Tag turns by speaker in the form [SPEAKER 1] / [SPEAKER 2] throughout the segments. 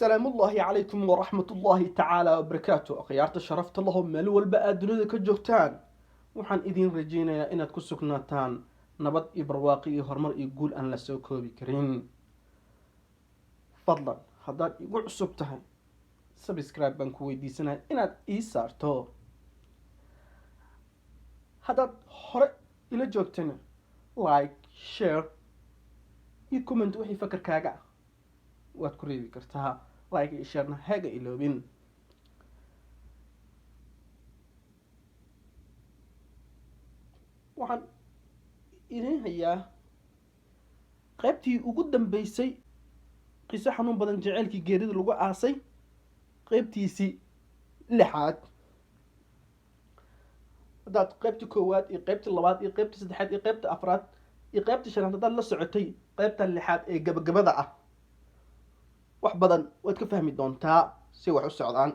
[SPEAKER 1] السلام الله عليكم ورحمة الله تعالى وبركاته أخيارت شرفت اللهم مال والباء دنيا كجوتان وحن إذين رجينا إن تكسكناتان نبض إبرواقي هرمر يقول أن لسوكو بكرين فضلا هذا يقول عصبتها سبسكرايب بنكوي دي سنة إن إيسارتو هذا هر إلى جوتنا لايك شير يكومنت وحي فكر كاغا waad ku reebi kartaa like iyo share haga iloobin waxaan idin hayaa qaybtii ugu dambeysay qiso xanuun badan jaceylkii geerida lagu aasay qaybtiisii lixaad hadaad qaybtii koowaad iyo qaybtii labaad iyo qaybtii saddexaad iyo qaybtii afraad iyo qaybtii shanaad hadaad la socotay qaybta lixaad ee gabagabada ah wax badan waad ka fahmi doontaa si wax u socdaan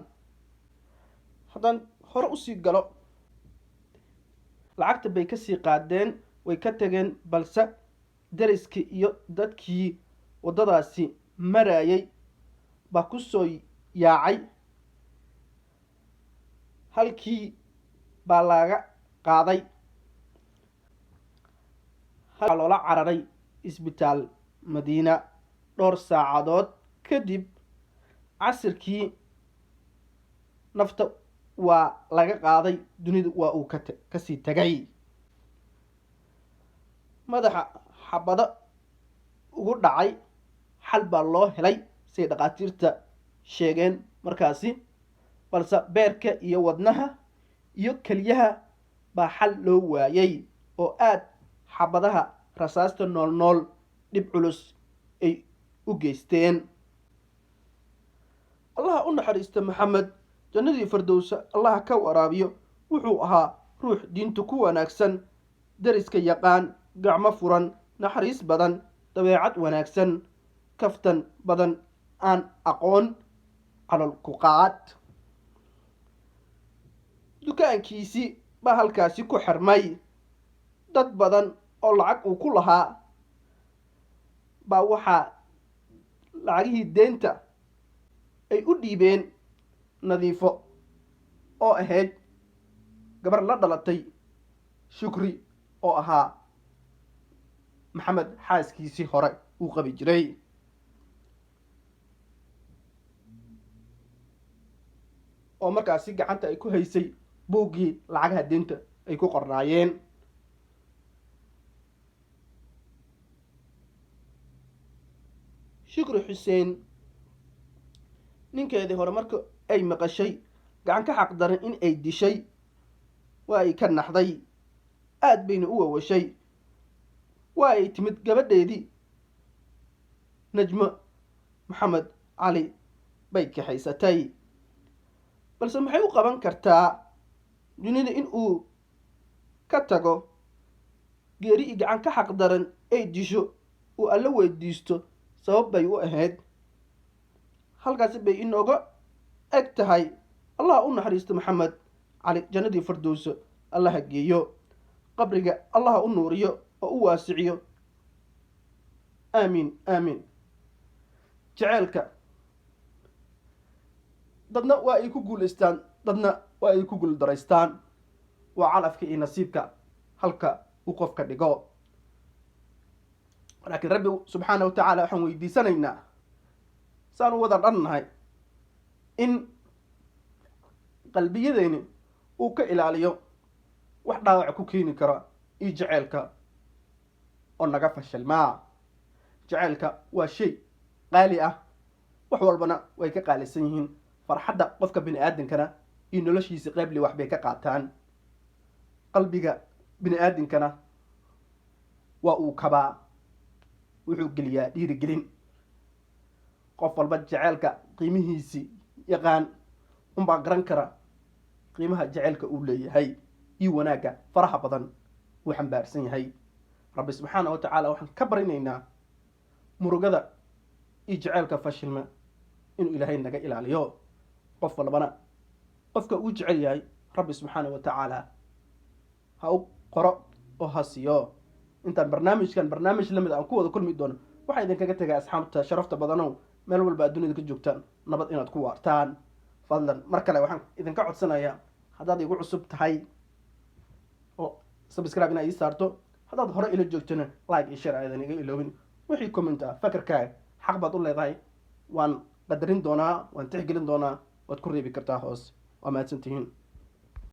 [SPEAKER 1] haddaan hore usii galo lacagta bay kasii qaadeen way ka tageen balse dariskii iyo dadkii waddadaasi marayay baa ku soo yaacay halkii baa laga qaaday halkaa loola cararay isbitaal madiina dhowr saacadood kadib casirkii nafta waa laga qaaday dunida waa uu kasii tagay madaxa xabado ugu dhacay xal baa loo helay siay dhaqaatiirta sheegeen markaasi balse beerka iyo wadnaha iyo keliyaha baa xal loo waayay oo aad xabadaha rasaasta nool dhib culus ay u geysteen allaha u naxariista maxamed jannadii firdowsa allaha ka waraabiyo wuxuu ahaa ruux diinta ku wanaagsan dariska yaqaan gacmo furan naxariis badan dabeecad wanaagsan kaftan badan aan aqoon calol ku qaad dukaankiisii baa halkaasi ku xirmay dad badan oo lacag uu ku lahaa baa waxaa lacagihii deenta ay u dhiibeen nadiifo oo ahayd gabar la dhalatay shukri oo ahaa maxamed xaaskiisii hore uu qabi jiray oo markaasi gacanta ay ku haysay buuggii lacagaha deenta ay ku qornaayeen shukri xuseen ninkeedii hore marka ay maqashay gacan ka xaq daran in ay dishay waa ay ka naxday aad bayna u wawashay waa ay timid gabadheedii najmo maxamed cali bay kaxaysatay balse maxay u qaban kartaa dunida in uu ka tago geeri i gacan ka xaq daran ay disho uu alla weydiisto sabab bay u ahayd halkaasi bay inooga eg tahay allah u naxariisto maxamed cali jannadii firdowsa allaha geeyo qabriga allaha u nuuriyo oo u waasiciyo aamiin aamiin jaceylka dadna waa ay ku guulaystaan dadna waa ay ku guuldaraystaan waa calafka iyo nasiibka halka uu qofka dhigo laakiin rabbi subxaana wa tacaala waxaan weydiisanaynaa saan u wada dhannahay in qalbiyadeyni uu ka ilaaliyo wax dhaawaca ku keeni kara iyo jaceylka oo naga fashilmaa jaceylka waa shay qaali ah wax walbana way ka qaalisan yihiin farxadda qofka bini aadankana iyo noloshiisa qeybli wax bay ka qaataan qalbiga bini aadankana waa uu kabaa wuxuu geliyaa dhiirigelin qof walba jaceylka qiimihiisii yaqaan unbaa garan kara qiimaha jaceylka uu leeyahay iyo wanaagga faraha badan uu xambaarsan yahay rabbi subxaana wa tacaala waxaan ka barinaynaa murugada iyo jaceylka fashilma inuu ilaahay naga ilaaliyo qof walbana qofka uu jecel yahay rabbi subxaana wa tacaala ha u qoro oo ha siiyo intaan barnaamij lamid aan ku wada kulmi doono waxaa idinkaga tagaa asxaabta sharafta badanow meel walba adduunyada ka joogtaan nabad inaad ku waartaan. fadlan mar kale waxaan idinka codsanayaa haddaad igu cusub tahay oo subscribe inaa ii saarto, haddaad hore ila joogtona like iyo share aadan iga iloobin. wixii comment ah fakarkaaga xaq baad u leedahay, waan qadarin doonaa, waan tixgelin doonaa, waad ku reebi kartaa hoos. waa mahadsantihiin.